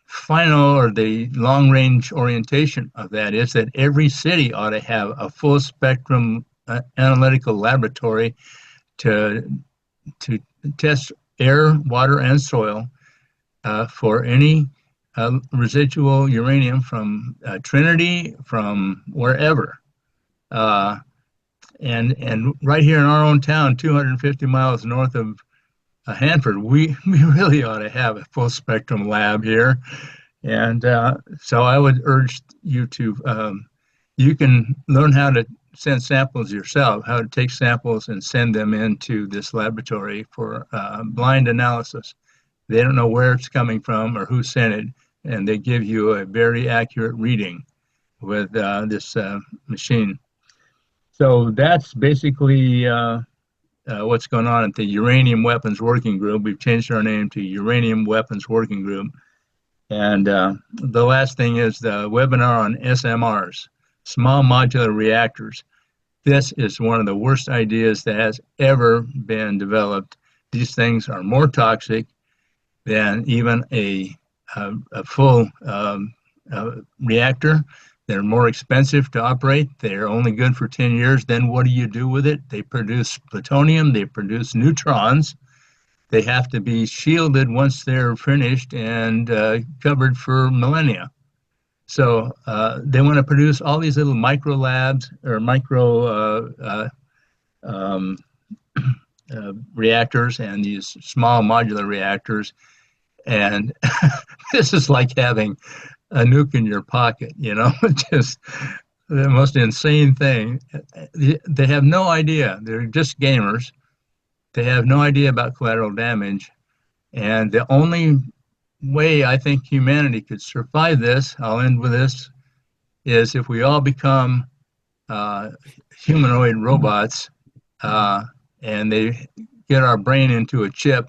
Speaker 12: final or the long range orientation of that is that every city ought to have a full spectrum analytical laboratory to test air, water, and soil for any residual uranium from Trinity, from wherever. And right here in our own town, 250 miles north of Hanford, we really ought to have a full spectrum lab here. And so I would urge you to, you can learn how to send samples yourself, how to take samples and send them into this laboratory for blind analysis. They don't know where it's coming from or who sent it, and they give you a very accurate reading with this machine. So that's basically what's going on at the Uranium Weapons Working Group. We've changed our name to Uranium Weapons Working Group. And the last thing is the webinar on SMRs, small modular reactors. This is one of the worst ideas that has ever been developed. These things are more toxic than even a full reactor. They're more expensive to operate. They're only good for 10 years. Then what do you do with it? They produce plutonium. They produce neutrons. They have to be shielded once they're finished and covered for millennia. So they want to produce all these little micro labs or micro reactors and these small modular reactors. And this is like having a nuke in your pocket, you know, just the most insane thing. They have no idea. They're just gamers. They have no idea about collateral damage. And the only way I think humanity could survive this, I'll end with this, is if we all become humanoid robots and they get our brain into a chip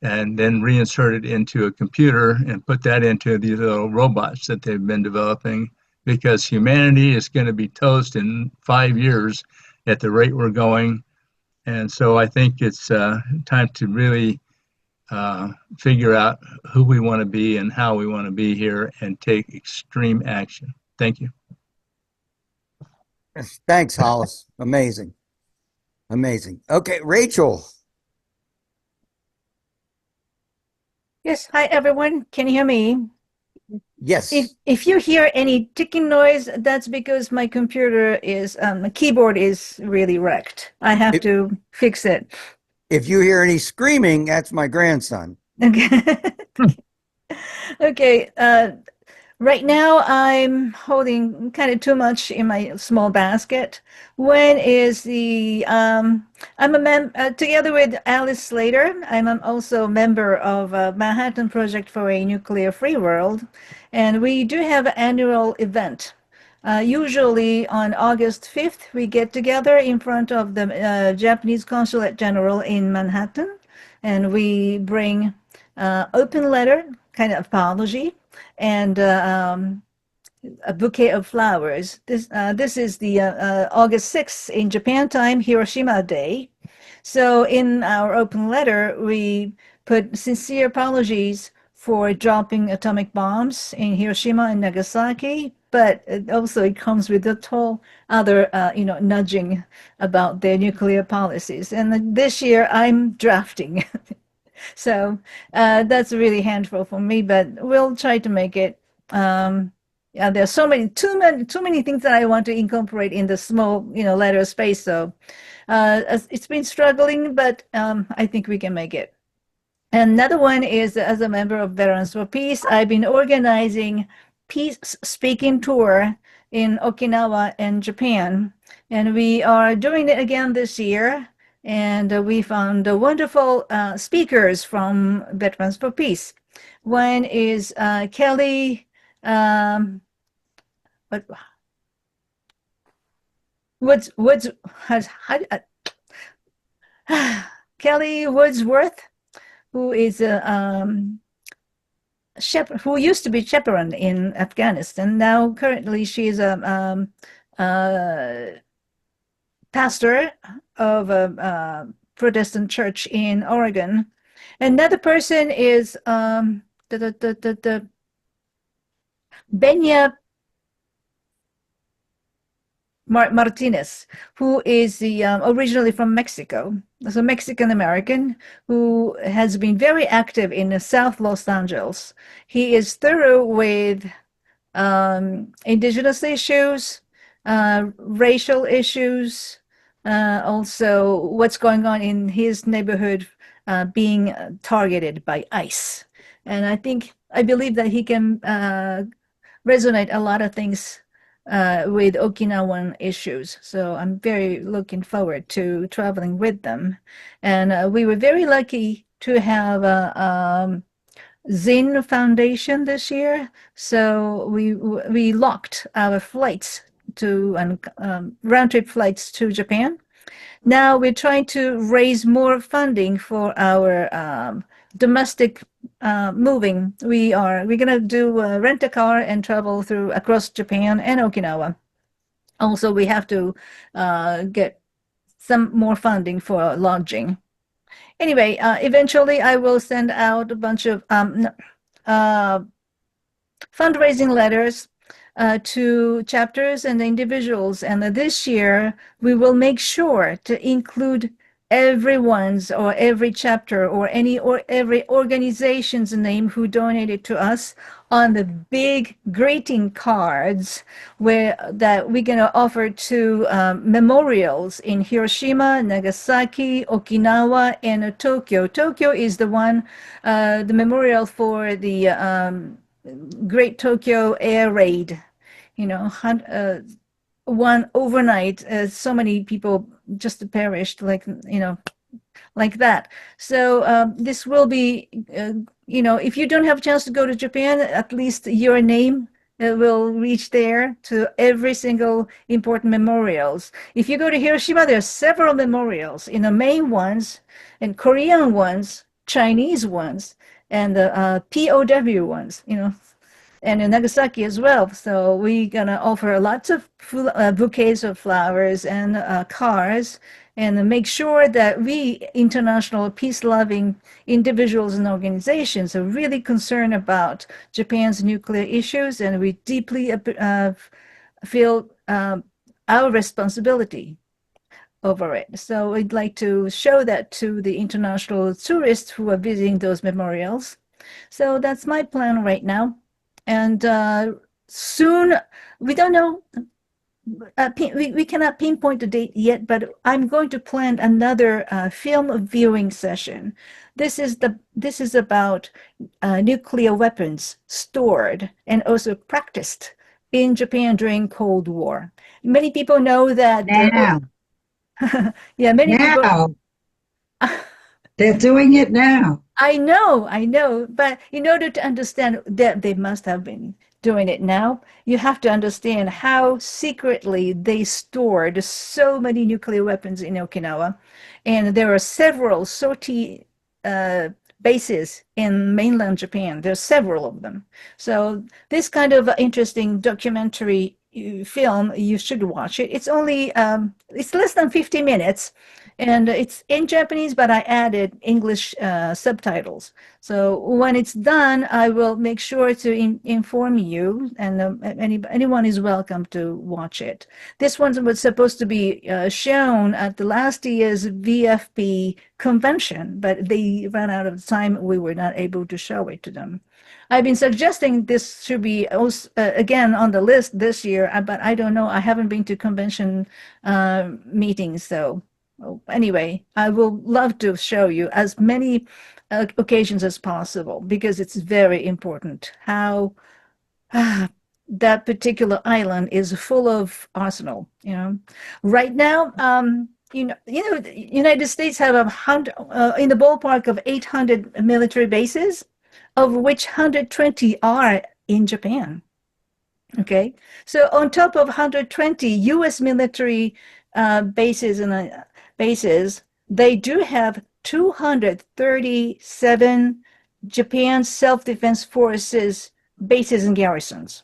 Speaker 12: and then reinsert it into a computer and put that into these little robots that they've been developing, because humanity is going to be toast in 5 years at the rate we're going. And so I think it's time to really figure out who we want to be and how we want to be here and take extreme action. Thank you.
Speaker 3: Thanks, Hollis. Amazing. Amazing. Okay, Rachel.
Speaker 13: Yes, hi everyone. Can you hear me?
Speaker 3: Yes.
Speaker 13: If you hear any ticking noise, that's because my computer is the keyboard is really wrecked. I have to fix it.
Speaker 3: If you hear any screaming, that's my grandson.
Speaker 13: Okay. Okay. Right now, I'm holding kind of too much in my small basket. When is the I'm a together with Alice Slater, I'm also a member of a Manhattan Project for a Nuclear Free World, and we do have an annual event. Usually on August 5th, we get together in front of the Japanese Consulate General in Manhattan, and we bring open letter, kind of apology, and a bouquet of flowers. This is the August 6th in Japan time, Hiroshima Day. So in our open letter, we put sincere apologies for dropping atomic bombs in Hiroshima and Nagasaki, but also it comes with a whole other, nudging about their nuclear policies. And this year I'm drafting. So that's really handful for me, but we'll try to make it. Yeah, there's too many things that I want to incorporate in the small, letter space. So it's been struggling, but I think we can make it. Another one is, as a member of Veterans for Peace, I've been organizing peace speaking tour in Okinawa and Japan, and we are doing it again this year. And we found wonderful speakers from Veterans for Peace. One is Kelly. What's how Kelly Wordsworth, who is a who used to be chaperone in Afghanistan. Now, currently, she is a pastor of a Protestant church in Oregon. Another person is Benya Martinez, who is the originally from Mexico, so Mexican American who has been very active in South Los Angeles. He is thorough with indigenous issues, racial issues, also what's going on in his neighborhood being targeted by ICE. And I believe that he can resonate a lot of things with Okinawan issues. So I'm very looking forward to traveling with them. And we were very lucky to have a Zin Foundation this year. So we locked our flights to round trip flights to Japan. Now we're trying to raise more funding for our domestic moving. We're gonna do rent a car and travel through across Japan and Okinawa. Also, we have to get some more funding for lodging. Anyway, eventually I will send out a bunch of fundraising letters to chapters and individuals. And this year, we will make sure to include everyone's or every chapter or every organization's name who donated to us on the big greeting cards that we're going to offer to memorials in Hiroshima, Nagasaki, Okinawa, and Tokyo. Tokyo is the one, the memorial for the Great Tokyo Air Raid. One overnight, so many people just perished, like that. So this will be, if you don't have a chance to go to Japan, at least your name will reach there to every single important memorials. If you go to Hiroshima, there are several memorials, the main ones, and Korean ones, Chinese ones, and the POW ones, and in Nagasaki as well. So we're gonna offer lots of bouquets of flowers and cars, and make sure that we international peace-loving individuals and organizations are really concerned about Japan's nuclear issues, and we deeply feel our responsibility over it. So we'd like to show that to the international tourists who are visiting those memorials. So that's my plan right now. And soon, we don't know, we cannot pinpoint the date yet, but I'm going to plan another film viewing session. This is about nuclear weapons stored and also practiced in Japan during Cold War. Many people know that.
Speaker 4: Now.
Speaker 13: Yeah, many people.
Speaker 4: Now. They're doing it now.
Speaker 13: I know, but in order to understand that they must have been doing it now, you have to understand how secretly they stored so many nuclear weapons in Okinawa. And there are several sortie bases in mainland Japan. There's several of them. So this kind of interesting documentary film, you should watch it. It's only, it's less than 50 minutes. And it's in Japanese, but I added English subtitles. So when it's done, I will make sure to inform you, and anyone is welcome to watch it. This one was supposed to be shown at the last year's VFP convention, but they ran out of time. We were not able to show it to them. I've been suggesting this should be also, again on the list this year, but I don't know. I haven't been to convention meetings, so. Anyway, I will love to show you as many occasions as possible, because it's very important how that particular island is full of arsenal. Right now, the United States have in the ballpark of 800 military bases, of which 120 are in Japan. Okay, so on top of 120 U.S. military bases, they do have 237 Japan self-defense forces bases and garrisons.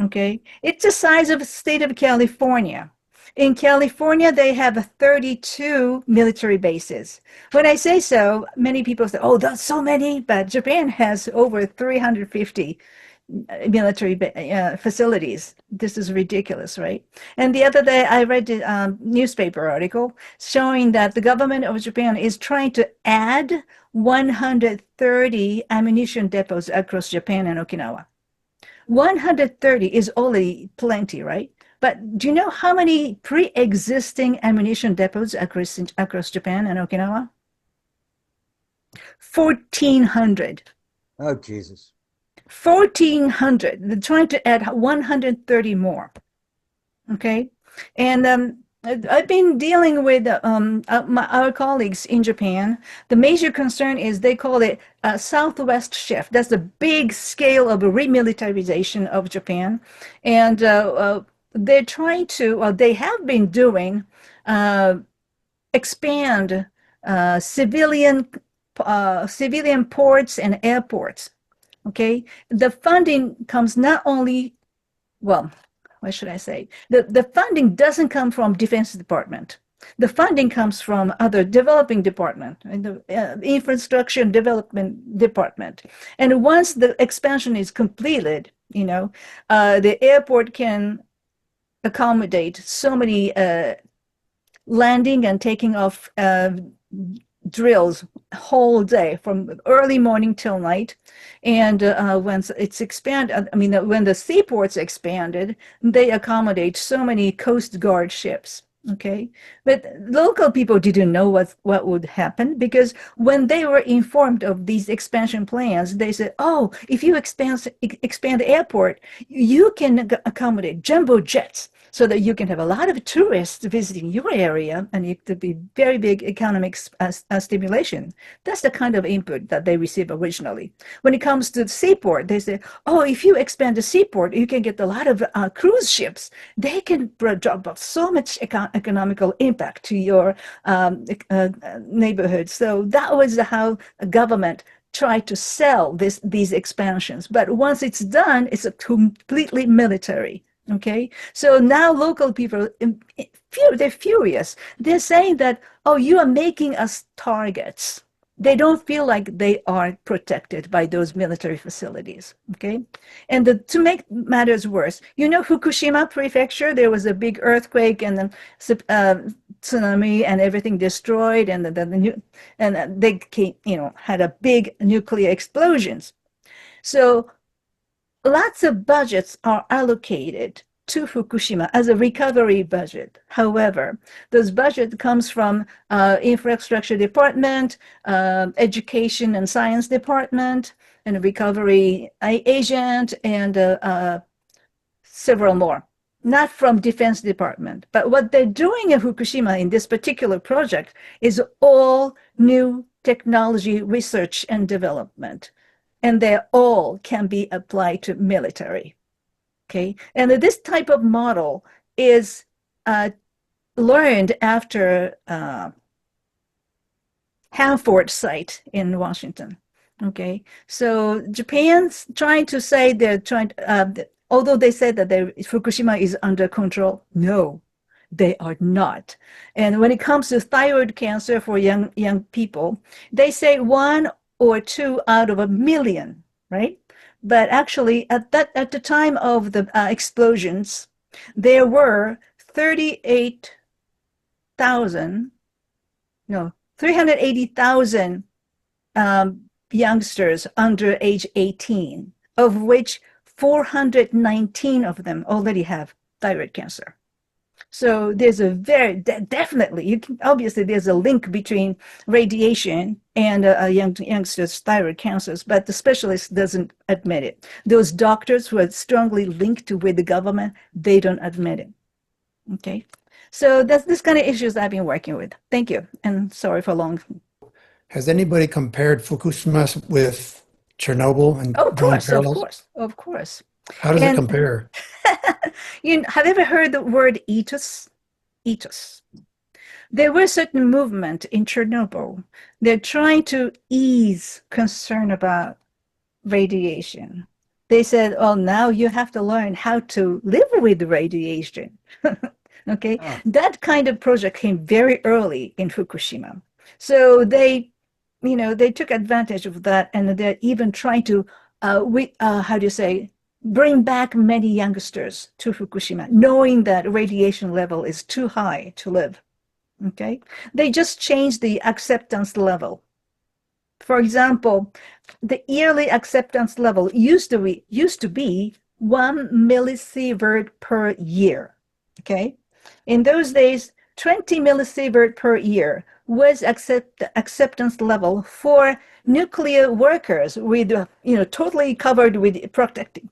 Speaker 13: Okay, it's the size of the state of California. In California, they have 32 military bases. When I say so, many people say, oh, that's so many, but Japan has over 350 military facilities. This is ridiculous, right? And the other day, I read a newspaper article showing that the government of Japan is trying to add 130 ammunition depots across Japan and Okinawa. 130 is already plenty, right? But do you know how many pre-existing ammunition depots across Japan and Okinawa? 1,400.
Speaker 3: Oh, Jesus.
Speaker 13: 1,400. They're trying to add 130 more. Okay. And I've been dealing with our colleagues in Japan. The major concern is they call it a Southwest shift. That's the big scale of remilitarization of Japan. And they're trying to, they have been doing, expand civilian ports and airports. Okay, the funding comes not only, well, what should I say? The funding doesn't come from Defense Department. The funding comes from other developing department and the infrastructure and development department. And once the expansion is completed, the airport can accommodate so many landing and taking off drills whole day from early morning till night. And when it's expanded, when the seaports expanded, they accommodate so many Coast Guard ships. Okay, but local people didn't know what would happen, because when they were informed of these expansion plans, they said, oh, if you expand the airport, you can accommodate jumbo jets so that you can have a lot of tourists visiting your area, and it could be very big economic stimulation. That's the kind of input that they received originally. When it comes to the seaport, they say, oh, if you expand the seaport, you can get a lot of cruise ships. They can drop off so much economical impact to your neighborhood. So that was how a government tried to sell these expansions. But once it's done, it's a completely military. Okay, so now local people, they're furious. They're saying that, oh, you are making us targets. They don't feel like they are protected by those military facilities. Okay, and to make matters worse, Fukushima Prefecture, there was a big earthquake and then tsunami and everything destroyed, and they had a big nuclear explosions. So lots of budgets are allocated to Fukushima as a recovery budget. However, those budget comes from infrastructure department, education and science department, and a recovery agent, and several more. Not from Defense Department. But what they're doing in Fukushima in this particular project is all new technology research and development. And they all can be applied to military. Okay, and this type of model is learned after Hanford site in Washington. Okay, so Japan's trying to say although they said that Fukushima is under control, no, they are not. And when it comes to thyroid cancer for young people, they say 1 or 2 out of 1 million, right? But actually, at the time of the explosions, there were 380,000 youngsters under age 18, of which 419 of them already have thyroid cancer. So there's definitely, obviously there's a link between radiation and youngsters' thyroid cancers, but the specialist doesn't admit it. Those doctors who are strongly linked with the government, they don't admit it. Okay, so that's this kind of issues I've been working with. Thank you, and sorry for long.
Speaker 2: Has anybody compared Fukushima with Chernobyl and drawn parallels?
Speaker 13: Of course.
Speaker 2: How does it compare?
Speaker 13: Have you ever heard the word ethos? Ethos. there were certain movement in Chernobyl. They're trying to ease concern about radiation. They said, oh, now you have to learn how to live with radiation. Okay, that kind of project came very early in Fukushima. So they took advantage of that, and they're even trying to, how do you say, bring back many youngsters to Fukushima, knowing that radiation level is too high to live. Okay, they just changed the acceptance level. For example, the yearly acceptance level used to be 1 millisievert per year. Okay, in those days, 20 millisievert per year was acceptance level for nuclear workers with totally covered with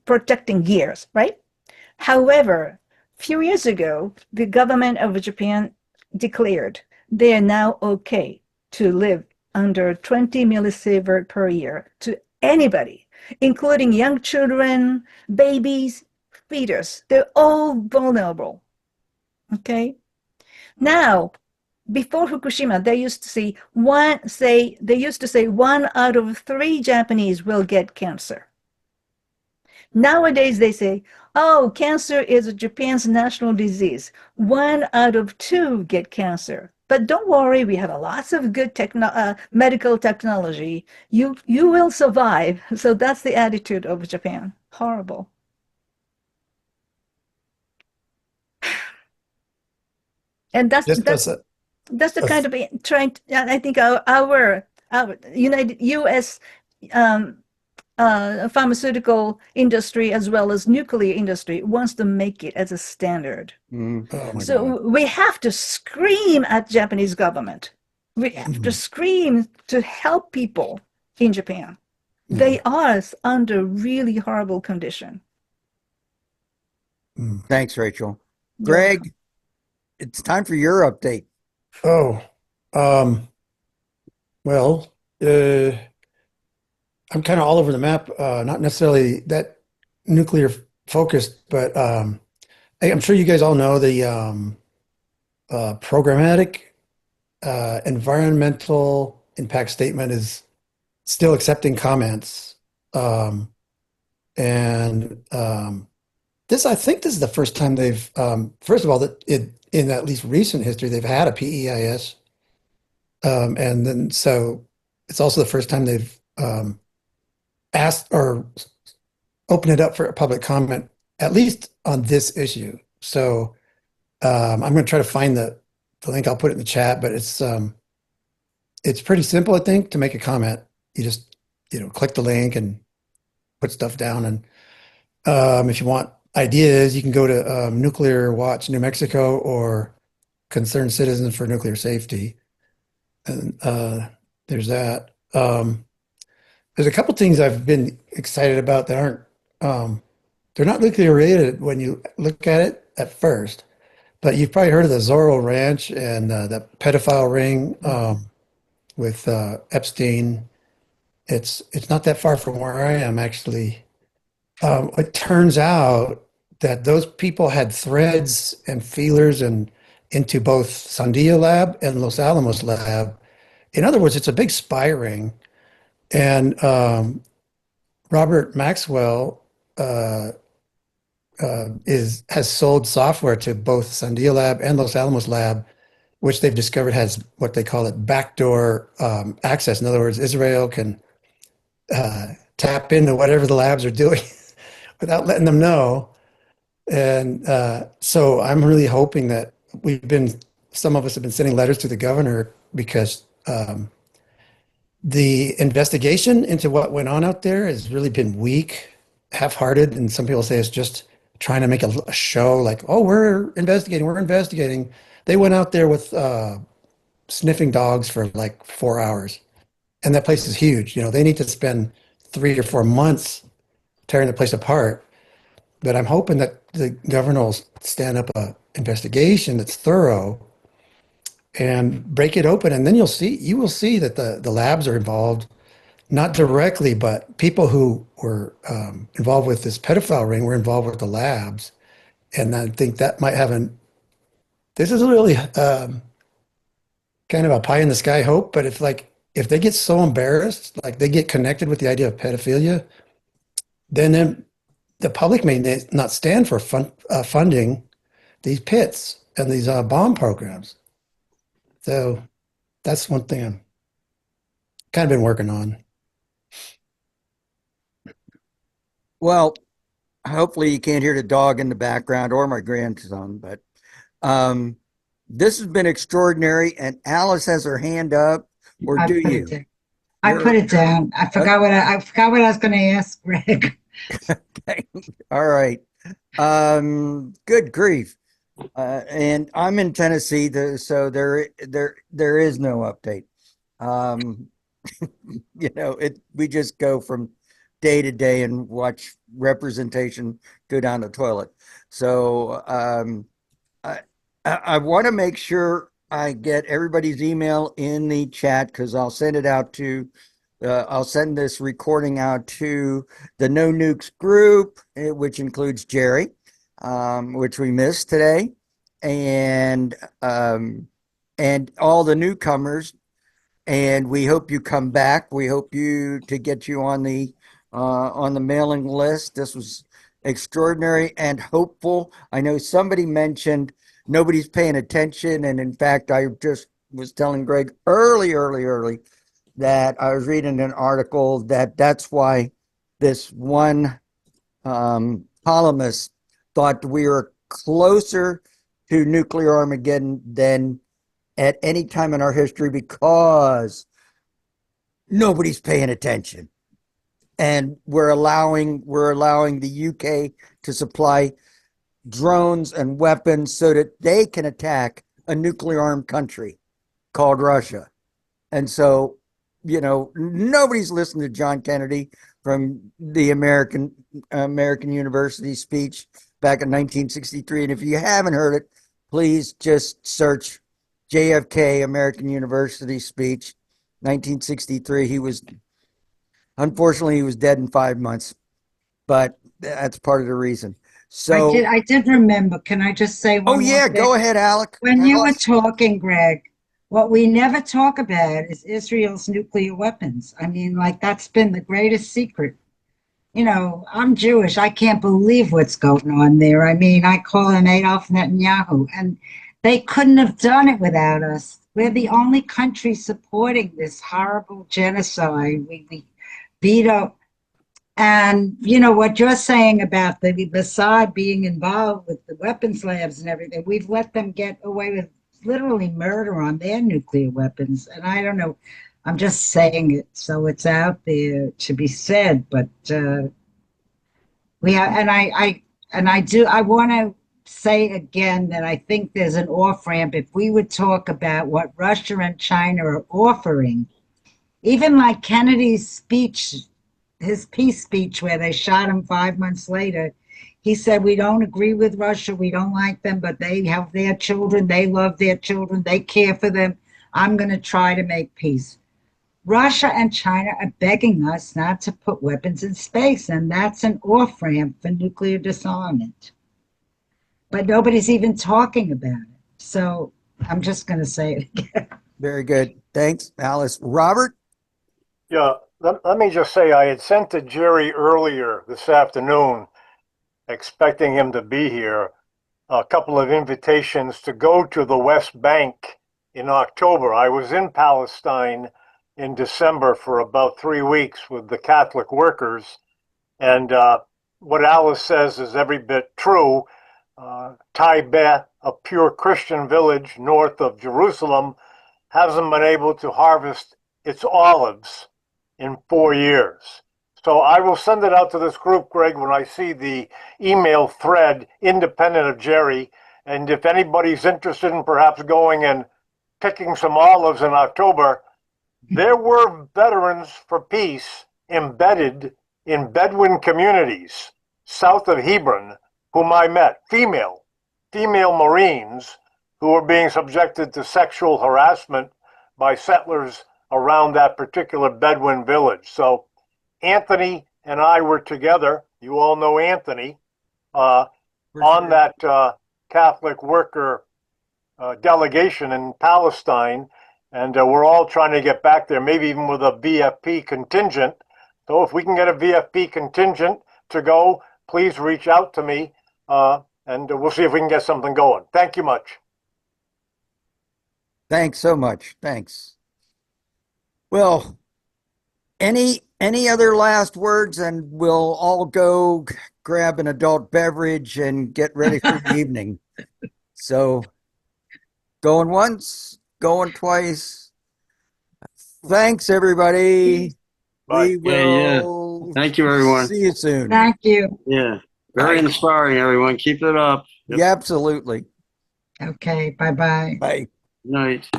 Speaker 13: protecting gears, right? However, a few years ago, the government of Japan declared they are now okay to live under 20 millisievert per year to anybody, including young children, babies, fetus. They're all vulnerable. Okay. Now, before Fukushima, they used to say 1 out of 3 Japanese will get cancer. Nowadays, they say, oh, cancer is Japan's national disease. 1 out of 2 get cancer. But don't worry, we have lots of good medical technology. You will survive. So that's the attitude of Japan. Horrible. And that's the kind of trying. I think our United U.S. Pharmaceutical industry as well as nuclear industry wants to make it as a standard. So we have to scream at Japanese government. We have to scream to help people in Japan. They are under really horrible condition.
Speaker 3: Thanks, Rachel. Greg, it's time for your update.
Speaker 2: Well, I'm kind of all over the map, not necessarily that nuclear focused, but I'm sure you guys all know the programmatic environmental impact statement is still accepting comments. I think this is the first time they've, first of all, that in at least recent history, they've had a PEIS. And then, so it's also the first time they've asked or opened it up for public comment, at least on this issue. So I'm going to try to find the link. I'll put it in the chat, but it's pretty simple, I think, to make a comment. You just, click the link and put stuff down. And if you want ideas, you can go to Nuclear Watch New Mexico or Concerned Citizens for Nuclear Safety. And there's that. There's a couple things I've been excited about that aren't, they're not nuclear related when you look at it at first, but you've probably heard of the Zorro Ranch and the pedophile ring with Epstein. It's not that far from where I am, actually. It turns out that those people had threads and feelers into both Sandia Lab and Los Alamos Lab. In other words, it's a big spy ring. And Robert Maxwell has sold software to both Sandia Lab and Los Alamos Lab, which they've discovered has what they call it backdoor access. In other words, Israel can tap into whatever the labs are doing without letting them know. And so I'm really hoping that some of us have been sending letters to the governor because the investigation into what went on out there has really been weak, half-hearted, and some people say it's just trying to make a show like, oh, we're investigating. They went out there with sniffing dogs for like 4 hours. And that place is huge. They need to spend 3 or 4 months tearing the place apart. But I'm hoping that the governor will stand up an investigation that's thorough and break it open. And then you will see that the labs are involved, not directly, but people who were involved with this pedophile ring were involved with the labs. And I think that might have this is really kind of a pie in the sky hope, but if they get so embarrassed, like they get connected with the idea of pedophilia, then the public may not stand for funding these pits and these bomb programs. So that's one thing I'm kind of been working on.
Speaker 3: Well, hopefully you can't hear the dog in the background or my grandson, but this has been extraordinary. And Alice has her hand up, or do you?
Speaker 4: I put it down. I forgot what I was going to ask, Greg.
Speaker 3: Okay. All right. Good grief. And I'm in Tennessee, so there is no update. We just go from day to day and watch representation go down the toilet. So I want to make sure I get everybody's email in the chat, because I'll send it out to I'll send this recording out to the No Nukes group, which includes Jerry, which we missed today, and all the newcomers. And we hope you come back. We hope to get you on the mailing list. This was extraordinary and hopeful. I know somebody mentioned nobody's paying attention, and in fact, I just was telling Greg early that I was reading an article that's why this one columnist thought we were closer to nuclear Armageddon than at any time in our history, because nobody's paying attention. And we're allowing the UK to supply drones and weapons so that they can attack a nuclear armed country called Russia. And so, nobody's listened to John Kennedy from the American University speech back in 1963. And if you haven't heard it, please just search JFK American University speech, 1963. Unfortunately, he was dead in 5 months, but that's part of the reason. So
Speaker 4: I did remember. Can I just say one more thing?
Speaker 3: Go ahead, Alec.
Speaker 4: When you were talking, Greg, what we never talk about is Israel's nuclear weapons. I mean, that's been the greatest secret. I'm Jewish. I can't believe what's going on there. I mean, I call him Adolf Netanyahu, and they couldn't have done it without us. We're the only country supporting this horrible genocide. We beat up. And what you're saying about the Mossad being involved with the weapons labs and everything, we've let them get away with literally murder on their nuclear weapons. And I don't know, I'm just saying it so it's out there to be said. But we have, and I want to say again that I think there's an off ramp. If we would talk about what Russia and China are offering, even like Kennedy's speech, his peace speech, where they shot him 5 months later, he said, we don't agree with Russia, we don't like them, but they have their children, they love their children, they care for them. I'm going to try to make peace. Russia and China are begging us not to put weapons in space, and that's an off ramp for nuclear disarmament. But nobody's even talking about it. So I'm just going to say it again.
Speaker 3: Very good. Thanks, Alice. Robert?
Speaker 10: Yeah, let me just say, I had sent to Jerry earlier this afternoon, expecting him to be here, a couple of invitations to go to the West Bank in October. I was in Palestine in December for about 3 weeks with the Catholic workers. And what Alice says is every bit true. Taibeh, a pure Christian village north of Jerusalem, hasn't been able to harvest its olives in 4 years. So I will send it out to this group, Greg, when I see the email thread independent of Jerry. And if anybody's interested in perhaps going and picking some olives in October, there were veterans for peace embedded in Bedouin communities south of Hebron, whom I met, female Marines who were being subjected to sexual harassment by settlers around that particular Bedouin village. So Anthony and I were together, you all know Anthony, on that Catholic worker delegation in Palestine. And we're all trying to get back there, maybe even with a VFP contingent. So if we can get a VFP contingent to go, please reach out to me, and we'll see if we can get something going. Thank you much.
Speaker 3: Thanks so much. Thanks. Well, any other last words, and we'll all go grab an adult beverage and get ready for the evening. So going once, going twice. Thanks, everybody.
Speaker 10: Bye.
Speaker 3: We
Speaker 8: Yeah.
Speaker 3: will
Speaker 8: Thank you, everyone.
Speaker 3: see you soon.
Speaker 4: Thank you.
Speaker 8: Yeah. Very inspiring, everyone. Keep it up.
Speaker 3: Yeah, absolutely.
Speaker 4: Okay, bye-bye.
Speaker 3: Bye.
Speaker 8: Good night.